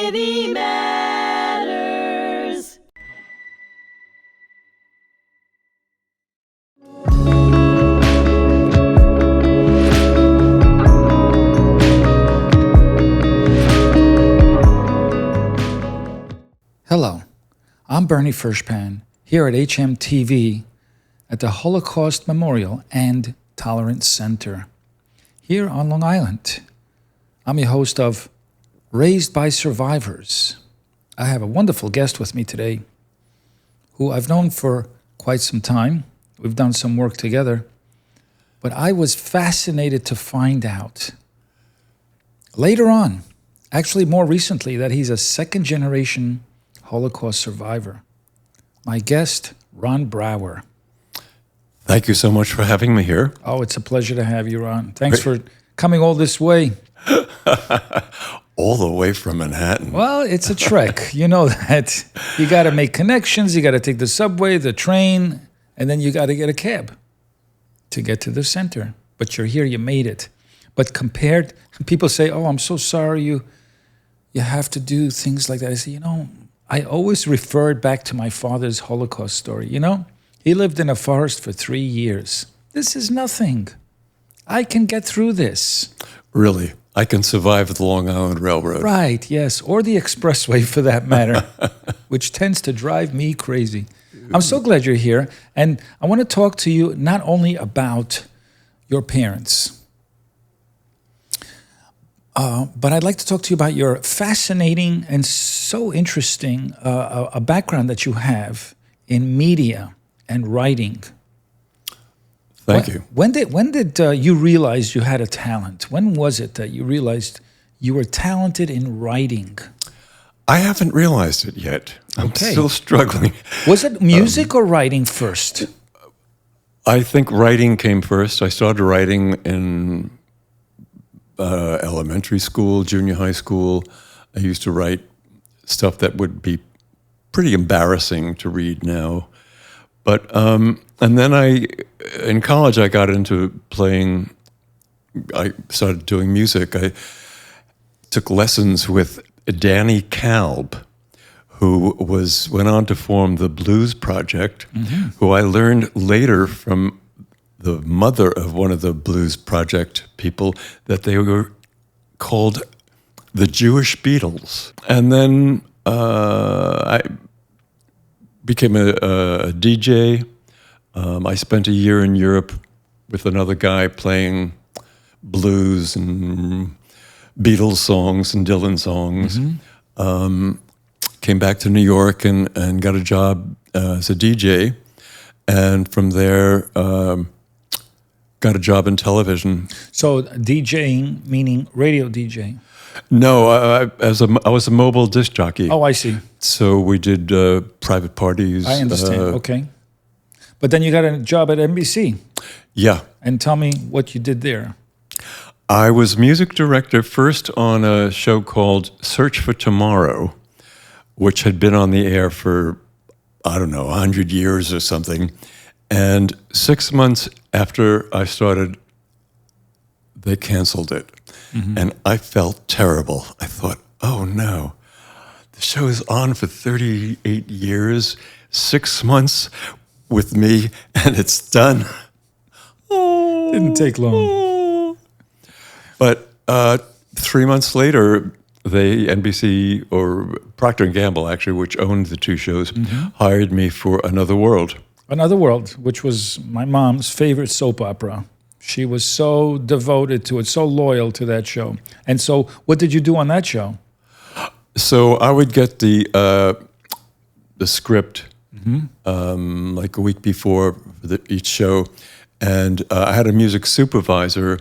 Really Matters. Hello, I'm Bernie Furshpan here at HMTV at the Holocaust Memorial and Tolerance Center here on Long Island. I'm your host of Raised by Survivors. I have a wonderful guest with me today who I've known for quite some time. We've done some work together, but I was fascinated to find out later on, actually more recently, that he's a second-generation Holocaust survivor. My guest, Ron Brawer. Thank you so much for having me here. Oh, it's a pleasure to have you, Ron. Thanks for coming all this way. All the way from Manhattan. Well, it's a trek. You know that. You got to make connections. You got to take the subway, the train, and then you got to get a cab to get to the center. But you're here. You made it. But compared, people say, "Oh, I'm so sorry. You have to do things like that." I say, I always referred back to my father's Holocaust story. He lived in a forest for 3 years. This is nothing. I can get through this. Really? I can survive the Long Island Railroad. Right, yes. Or the expressway for that matter, which tends to drive me crazy. I'm so glad you're here. And I want to talk to you not only about your parents, but I'd like to talk to you about your fascinating and so interesting a background that you have in media and writing. Thank you. When did you realize you had a talent? When was it that you realized you were talented in writing? I haven't realized it yet. I'm still struggling. Was it music or writing first? I think writing came first. I started writing in elementary school, junior high school. I used to write stuff that would be pretty embarrassing to read now. But and then in college, I got into playing. I started doing music. I took lessons with Danny Kalb, who went on to form the Blues Project, who I learned later from the mother of one of the Blues Project people that they were called the Jewish Beatles. And then I became a DJ. I spent a year in Europe with another guy playing blues and Beatles songs and Dylan songs. Came back to New York and got a job as a DJ. And from there, got a job in television. So DJing, meaning radio DJ? No, I was a mobile disc jockey. Oh, I see. So we did private parties. I understand. Okay. But then you got a job at NBC. Yeah. And tell me what you did there. I was music director first on a show called Search for Tomorrow, which had been on the air for, 100 years or something. And 6 months after I started, they canceled it. And I felt terrible. I thought, oh no, the show is on for 38 years, 6 months with me, and it's done. Didn't take long. But 3 months later, NBC, or Procter & Gamble actually, which owned the two shows, hired me for Another World. Another World, which was my mom's favorite soap opera. She was so devoted to it, so loyal to that show. And so what did you do on that show? So I would get the script like a week before each show. And I had a music supervisor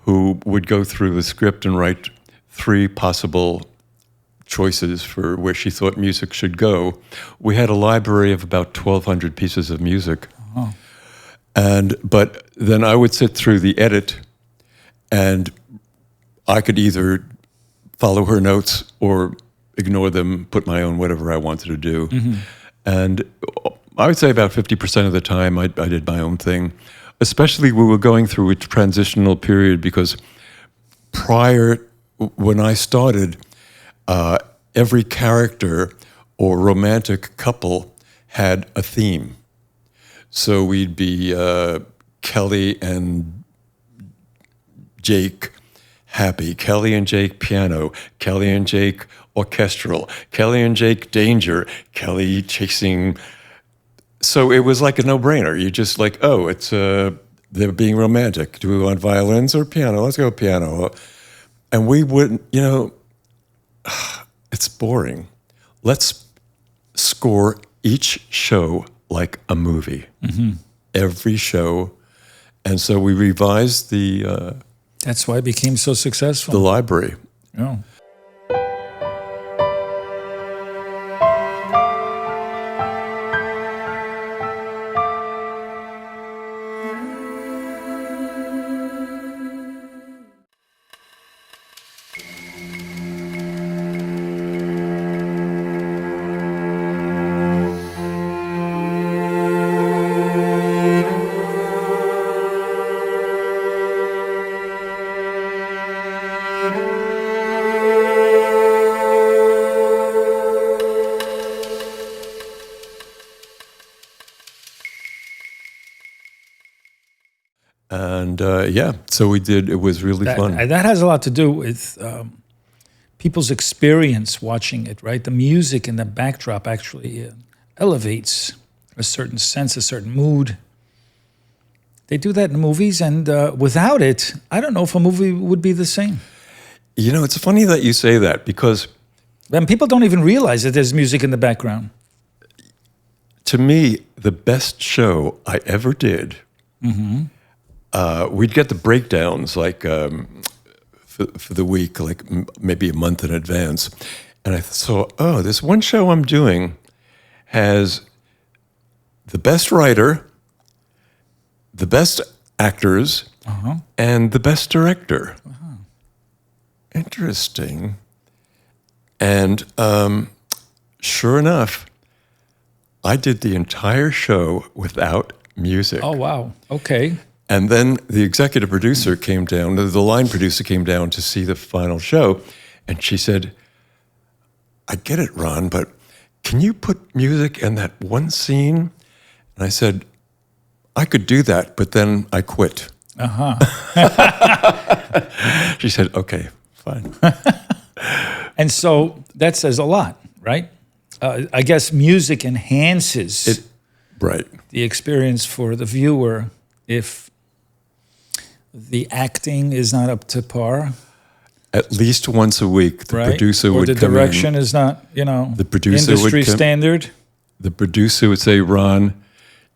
who would go through the script and write 3 possible choices for where she thought music should go. We had a library of about 1,200 pieces of music. Oh. But then I would sit through the edit, and I could either follow her notes or ignore them, put my own whatever I wanted to do. And I would say about 50% of the time I did my own thing. Especially we were going through a transitional period because when I started, every character or romantic couple had a theme. So we'd be Kelly and Jake happy, Kelly and Jake piano, Kelly and Jake orchestral, Kelly and Jake danger, Kelly chasing. So it was like a no-brainer. You just like, oh, it's they're being romantic. Do we want violins or piano? Let's go piano. And we wouldn't, it's boring. Let's score each show like a movie. Mm-hmm. Every show. And so we revised the... That's why it became so successful. The library. Yeah. And so we did. It was really fun. That has a lot to do with people's experience watching it, right? The music and the backdrop actually elevates a certain sense, a certain mood. They do that in movies, and without it, I don't know if a movie would be the same. It's funny that you say that, because... And people don't even realize that there's music in the background. To me, the best show I ever did... Mm-hmm. We'd get the breakdowns like for the week, like maybe a month in advance. And I thought, this one show I'm doing has the best writer, the best actors, and the best director. Uh-huh. Interesting. And sure enough, I did the entire show without music. Oh, wow. Okay. And then the executive producer came down, the line producer came down to see the final show, and she said, I get it, Ron, but can you put music in that one scene? And I said, I could do that, but then I quit. Uh-huh. She said, okay, fine. And so that says a lot, right? I guess music enhances the experience for the viewer if the acting is not up to par. At least once a week, the producer would come in. Or the direction is not, the producer industry standard. The producer would say, Ron,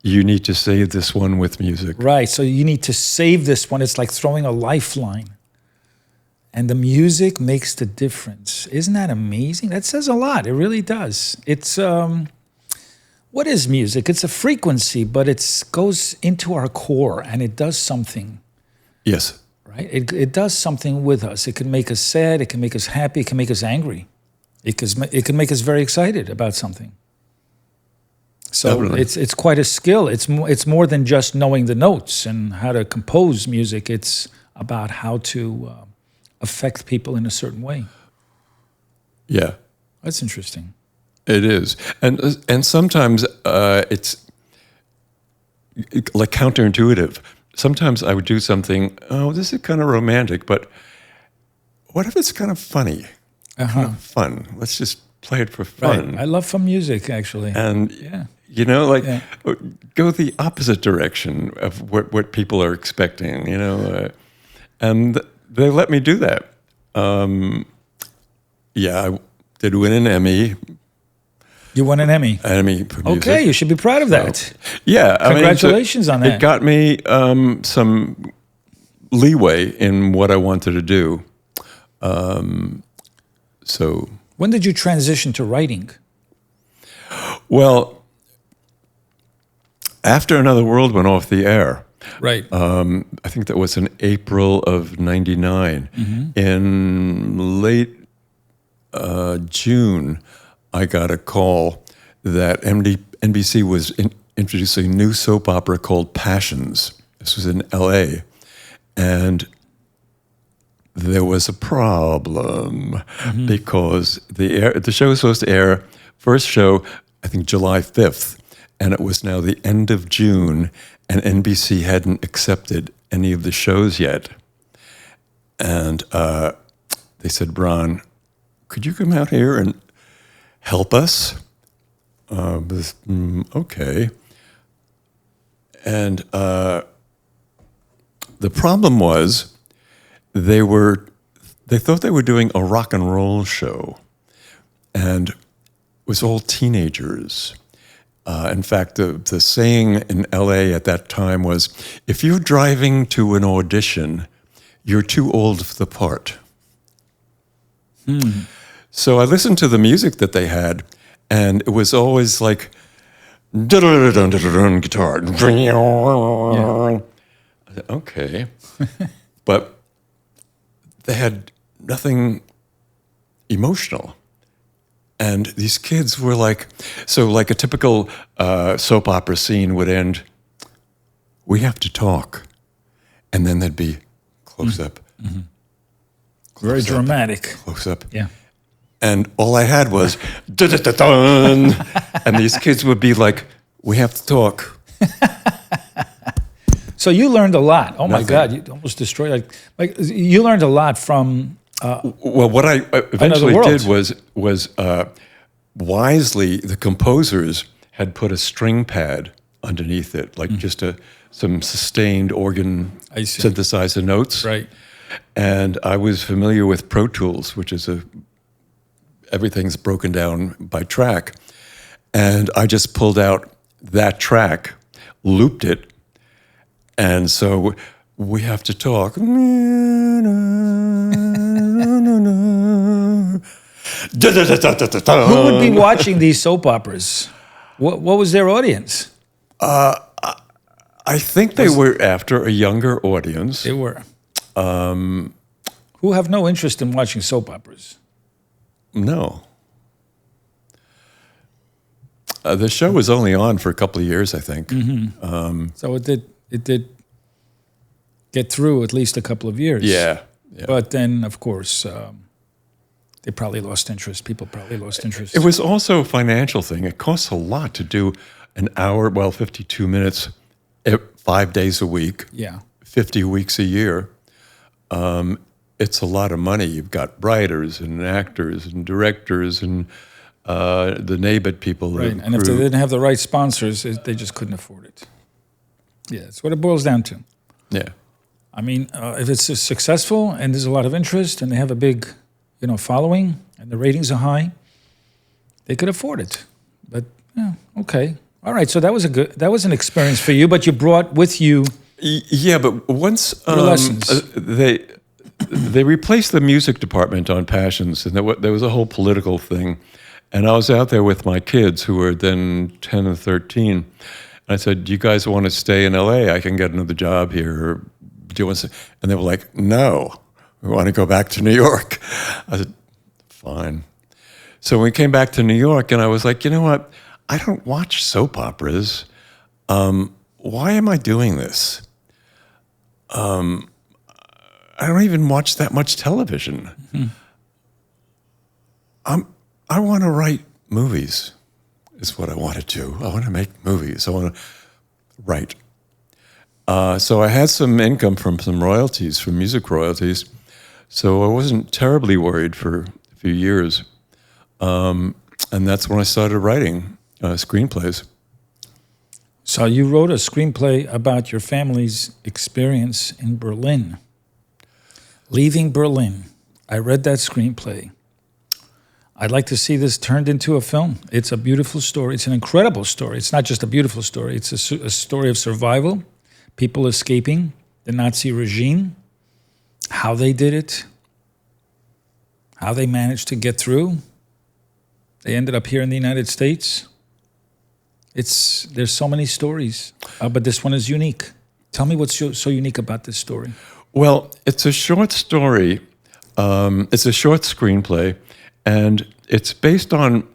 you need to save this one with music. Right, so you need to save this one. It's like throwing a lifeline. And the music makes the difference. Isn't that amazing? That says a lot. It really does. It's, what is music? It's a frequency, but it goes into our core and it does something. Yes. Right? It does something with us. It can make us sad. It can make us happy. It can make us angry. It can make us very excited about something. So Definitely. It's quite a skill. It's more than just knowing the notes and how to compose music. It's about how to affect people in a certain way. Yeah. That's interesting. It is. And sometimes it's like counterintuitive. Sometimes I would do something, this is kind of romantic, but what if it's kind of funny? Kind of fun. Let's just play it for fun. Right. I love fun music, actually. And, go the opposite direction of what people are expecting, and they let me do that. I did win an Emmy. You won an Emmy? An Emmy for music. Okay, you should be proud of that. So, yeah. Congratulations on that. It got me some leeway in what I wanted to do. So. When did you transition to writing? Well, after Another World went off the air. Right. I think that was in April of '99. Mm-hmm. In late June, I got a call that NBC was introducing a new soap opera called Passions. This was in L.A. And there was a problem because the show was supposed to air, first show, I think July 5th, and it was now the end of June, and NBC hadn't accepted any of the shows yet. And they said, Ron, could you come out here and help us? Okay. And the problem was they thought they were doing a rock and roll show, and it was all teenagers. In fact, the saying in LA at that time was, if you're driving to an audition, you're too old for the part. So I listened to the music that they had, and it was always like, guitar. Yeah. Okay. But they had nothing emotional. And these kids were like, so like a typical soap opera scene would end, we have to talk. And then there'd be close up. Mm-hmm. Very dramatic. Close up. Yeah. And all I had was, dun, and these kids would be like, we have to talk. So you learned a lot. Oh, Nothing. my God, you almost destroyed. Like you learned a lot from... well, what I eventually did was wisely, the composers had put a string pad underneath it, like just some sustained organ synthesizer notes. Right. And I was familiar with Pro Tools, which is everything's broken down by track. And I just pulled out that track, looped it, and so we have to talk. Who would be watching these soap operas? What was their audience? I think they were after a younger audience. They were. Who have no interest in watching soap operas. No. The show was only on for a couple of years, I think. Mm-hmm. So it did get through at least a couple of years. Yeah. But then, of course, they probably lost interest. People probably lost interest. It was also a financial thing. It costs a lot to do an hour, 52 minutes, 5 days a week, 50 weeks a year. It's a lot of money. You've got writers and actors and directors and the NABET people. Right, and if they didn't have the right sponsors, they just couldn't afford it. Yeah, that's what it boils down to. Yeah. I mean, if it's successful and there's a lot of interest and they have a big, following and the ratings are high, they could afford it. But okay, all right. So that was an experience for you. But you brought with you. Yeah, but once lessons. They replaced the music department on Passions, and there was a whole political thing. And I was out there with my kids, who were then 10 and 13. And I said, "Do you guys want to stay in LA? I can get another job here. Or do you want to?" And they were like, "No, we want to go back to New York." I said, "Fine." So we came back to New York, and I was like, "You know what? I don't watch soap operas. Why am I doing this? I don't even watch that much television. I want to write movies, is what I want to do. I want to make movies. I want to write." So I had some income from some royalties, from music royalties. So I wasn't terribly worried for a few years. And that's when I started writing screenplays. So you wrote a screenplay about your family's experience in Berlin. Leaving Berlin. I read that screenplay. I'd like to see this turned into a film. It's a beautiful story. It's an incredible story. It's not just a beautiful story. It's a story of survival, people escaping the Nazi regime, how they did it, how they managed to get through. They ended up here in the United States. There's so many stories, but this one is unique. Tell me what's so unique about this story. Well, it's a short story. It's a short screenplay, and it's based on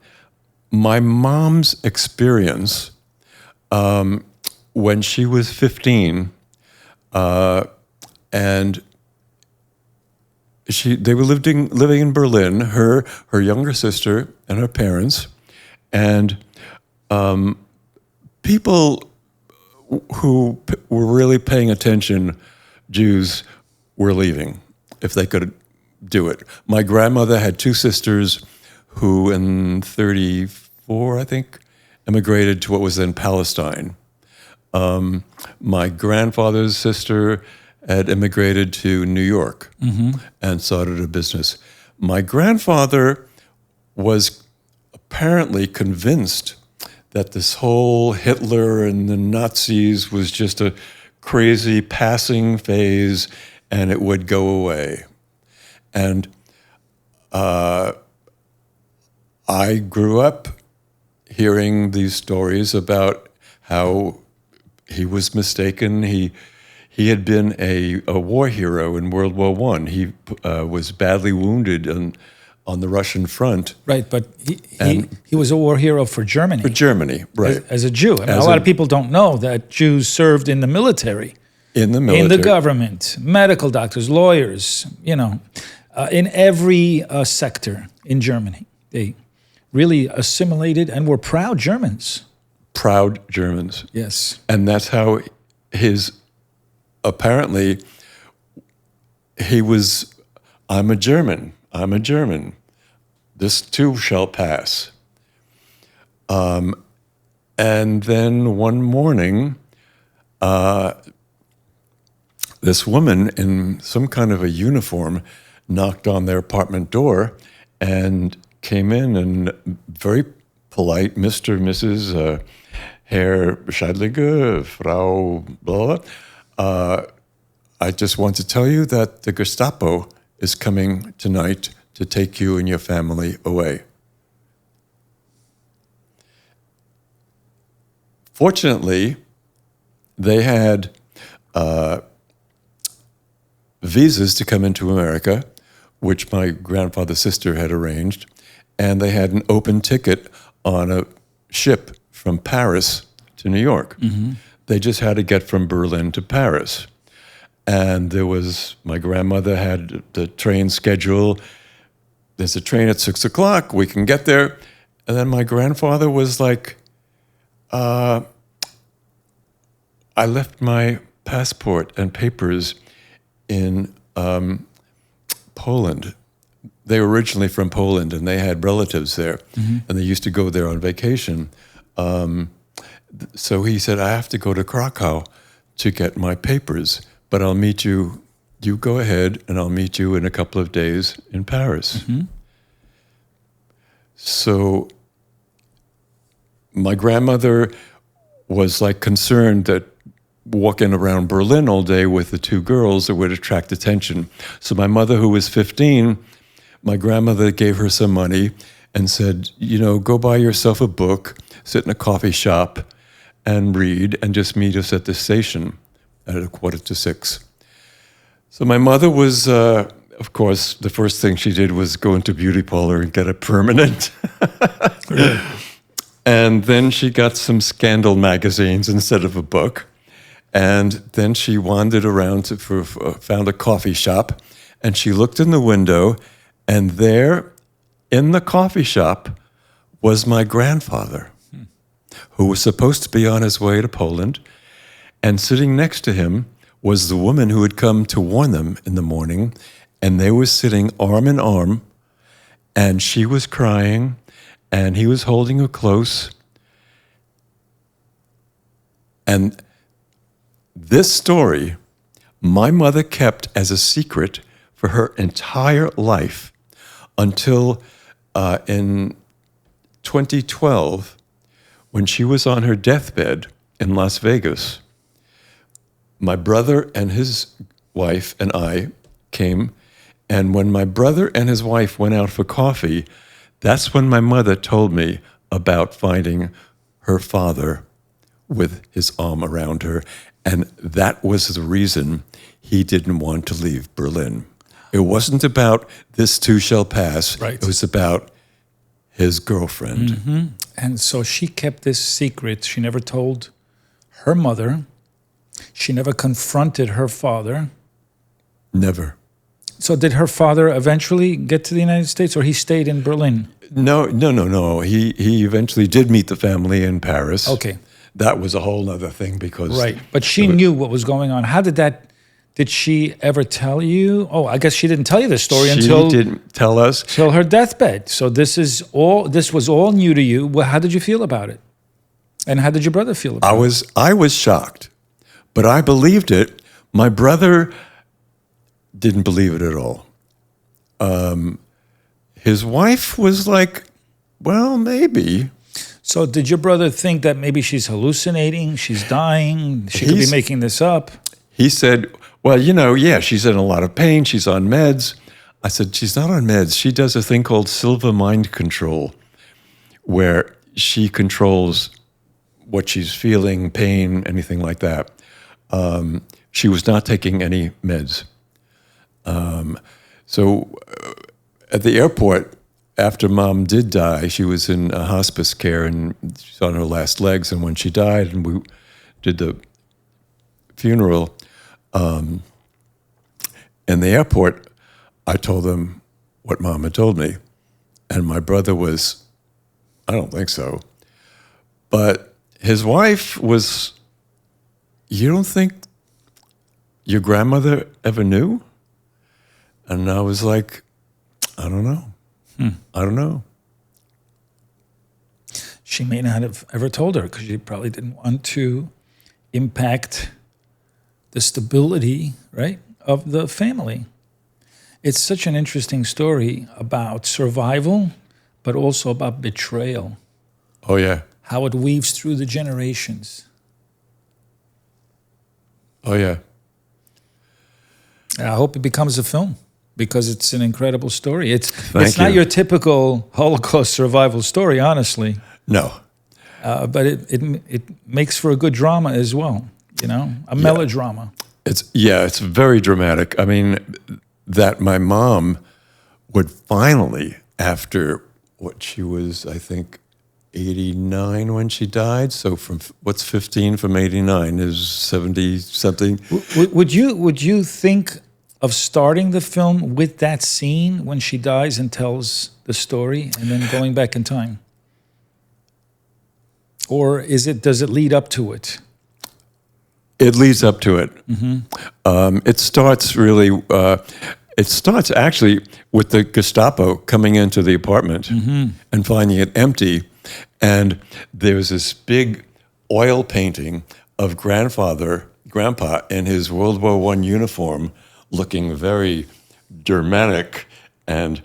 my mom's experience when she was 15, and they were living in Berlin, her younger sister and her parents, and people who were really paying attention, Jews, were leaving if they could do it. My grandmother had two sisters who in 1934, I think, immigrated to what was then Palestine. My grandfather's sister had immigrated to New York and started a business. My grandfather was apparently convinced that this whole Hitler and the Nazis was just a crazy passing phase and it would go away. And I grew up hearing these stories about how he was mistaken. He had been a war hero in World War I. He was badly wounded on the Russian front. Right, but he was a war hero for Germany. For Germany, right. As a Jew. I mean, a lot of people don't know that Jews served in the military. In the military. In the government, medical doctors, lawyers, in every sector in Germany. They really assimilated and were proud Germans. Proud Germans. Yes. And that's how apparently, he was, I'm a German. This too shall pass. And then one morning, this woman in some kind of a uniform knocked on their apartment door and came in and very polite, Mr., Mrs., Herr Scheidlige, Frau, blah, blah. I just want to tell you that the Gestapo is coming tonight to take you and your family away. Fortunately, they had visas to come into America, which my grandfather's sister had arranged, and they had an open ticket on a ship from Paris to New York. They just had to get from Berlin to Paris. And my grandmother had the train schedule. There's a train at 6 o'clock, we can get there. And then my grandfather was like, I left my passport and papers in Poland. They were originally from Poland and they had relatives there and they used to go there on vacation. So he said, I have to go to Krakow to get my papers, but I'll meet you. You go ahead and I'll meet you in a couple of days in Paris. So my grandmother was like concerned that walking around Berlin all day with the two girls, it would attract attention. So my mother, who was 15, my grandmother gave her some money and said, go buy yourself a book, sit in a coffee shop and read and just meet us at the station at 5:45. So my mother was, of course, the first thing she did was go into a beauty parlor and get a permanent. And then she got some scandal magazines instead of a book. And then she wandered around found a coffee shop, and she looked in the window, and there in the coffee shop was my grandfather, who was supposed to be on his way to Poland. And sitting next to him was the woman who had come to warn them in the morning, and they were sitting arm in arm, and she was crying, and he was holding her close. And this story, my mother kept as a secret for her entire life until in 2012, when she was on her deathbed in Las Vegas. My brother and his wife and I came, and when my brother and his wife went out for coffee, that's when my mother told me about finding her father with his arm around her, and that was the reason he didn't want to leave Berlin. It wasn't about this too shall pass. Right. It was about his girlfriend. And so she kept this secret. She never told her mother. She never confronted her father. Never. So did her father eventually get to the United States, or he stayed in Berlin? No. He eventually did meet the family in Paris. Okay. That was a whole other thing because... Right. But she knew what was going on. How did that... Did she ever tell you? Oh, I guess she didn't tell you this story until... She didn't tell us. Till her deathbed. So this was all new to you. Well, how did you feel about it? And how did your brother feel about it? I was shocked, but I believed it. My brother didn't believe it at all. His wife was like, well, maybe. So did your brother think that maybe she's hallucinating, she's dying, she could be making this up? He said, well, yeah, she's in a lot of pain, she's on meds. I said, she's not on meds. She does a thing called Silva mind control, where she controls what she's feeling, pain, anything like that. She was not taking any meds. So at the airport, after Mom did die, she was in hospice care and she's on her last legs. And when she died and we did the funeral, in the airport, I told them what Mom had told me. And my brother was, I don't think so. But his wife was, you don't think your grandmother ever knew? And I was like, I don't know. I don't know. She may not have ever told her because she probably didn't want to impact the stability, right, of the family. It's such an interesting story about survival, but also about betrayal. Oh, yeah. How it weaves through the generations. Oh, yeah. And I hope it becomes a film because it's an incredible story. It's Thank not you. your typical Holocaust survival story, honestly. No. But it makes for a good drama as well, a melodrama. It's very dramatic. I mean, that my mom would finally, after what she was, I think, 89 when she died. So from what's 15 from 89 is 70 something. Would you think of starting the film with that scene when she dies and tells the story, and then going back in time, or does it lead up to it? It leads up to it. Mm-hmm. It starts really. It starts actually with the Gestapo coming into the apartment and finding it empty. And there's this big oil painting of Grandpa in his World War I uniform, looking very dramatic. And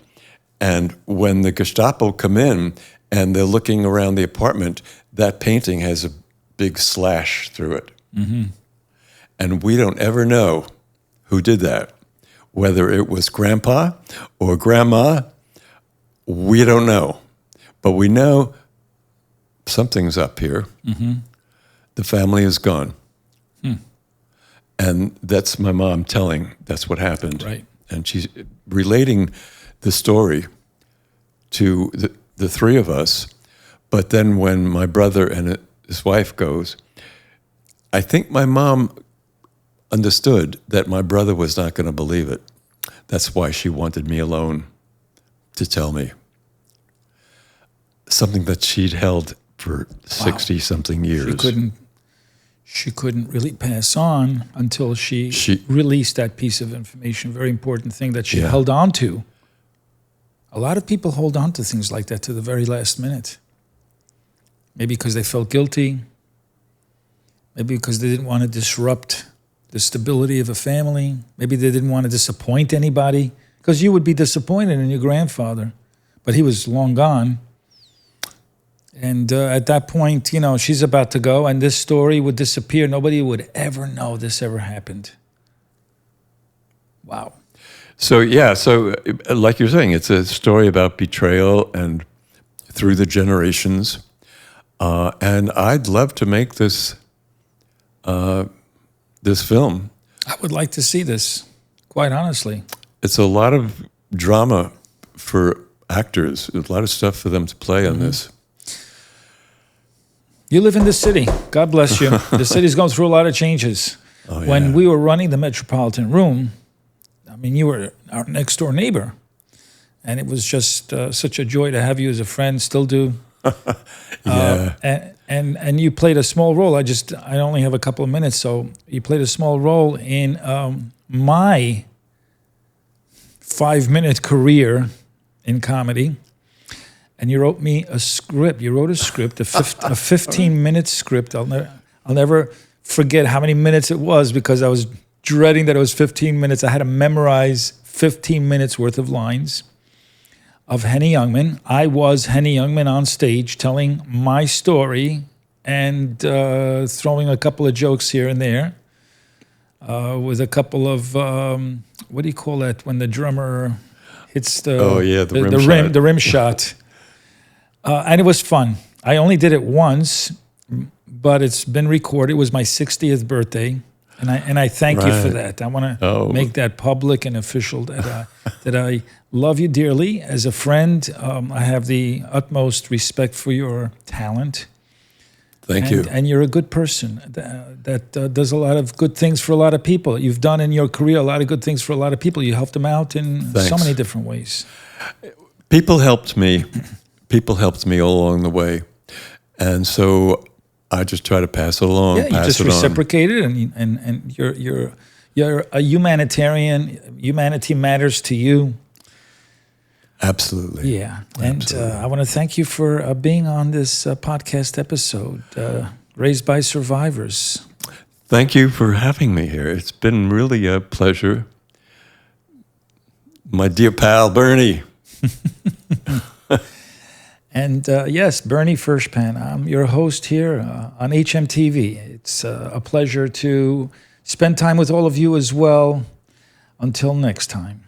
when the Gestapo come in and they're looking around the apartment, that painting has a big slash through it. Mm-hmm. And we don't ever know who did that. Whether it was Grandpa or Grandma, we don't know. But we know something's up here. Mm-hmm. The family is gone. And that's my mom telling that's what happened. Right. And she's relating the story to the three of us. But then when my brother and his wife goes, I think my mom understood that my brother was not going to believe it. That's why she wanted me alone to tell me something that she'd held for 60-something years. She couldn't really pass on until she released that piece of information, very important thing that she held on to. A lot of people hold on to things like that to the very last minute. Maybe because they felt guilty. Maybe because they didn't want to disrupt the stability of a family. Maybe they didn't want to disappoint anybody, because you would be disappointed in your grandfather, but he was long gone. And at that point, she's about to go, and this story would disappear. Nobody would ever know this ever happened. Wow. So like you're saying, it's a story about betrayal and through the generations. And I'd love to make this film. I would like to see this, quite honestly. It's a lot of drama for actors, a lot of stuff for them to play on this. You live in the city. God bless you. The city's going through a lot of changes. Oh, yeah. When we were running the Metropolitan Room, mean, you were our next door neighbor, and it was just such a joy to have you as a friend. Still do. Yeah. And you played a small role. I only have a couple of minutes, so you played a small role in my 5-minute career in comedy. And you wrote me a script. You wrote a script, a 15-minute script. I'll never forget how many minutes it was, because I was dreading that it was 15 minutes. I had to memorize 15 minutes worth of lines of Henny Youngman. I was Henny Youngman on stage telling my story and throwing a couple of jokes here and there with a couple of, what do you call that when the drummer hits the the rim shot. And it was fun. I only did it once, but it's been recorded. It was my 60th birthday, and I thank you for that. I want to make that public and official that I love you dearly as a friend. I have the utmost respect for your talent. Thank you. And you're a good person that does a lot of good things for a lot of people. You've done in your career a lot of good things for a lot of people. You helped them out in so many different ways. People helped me. People helped me all along the way, and so I just try to pass it along. Yeah, you just reciprocated, and you're a humanitarian. Humanity matters to you. Absolutely. Yeah, and I want to thank you for being on this podcast episode, Raised by Survivors. Thank you for having me here. It's been really a pleasure, my dear pal Bernie. And yes, Bernie Furshpan, I'm your host here on HMTV. It's a pleasure to spend time with all of you as well. Until next time.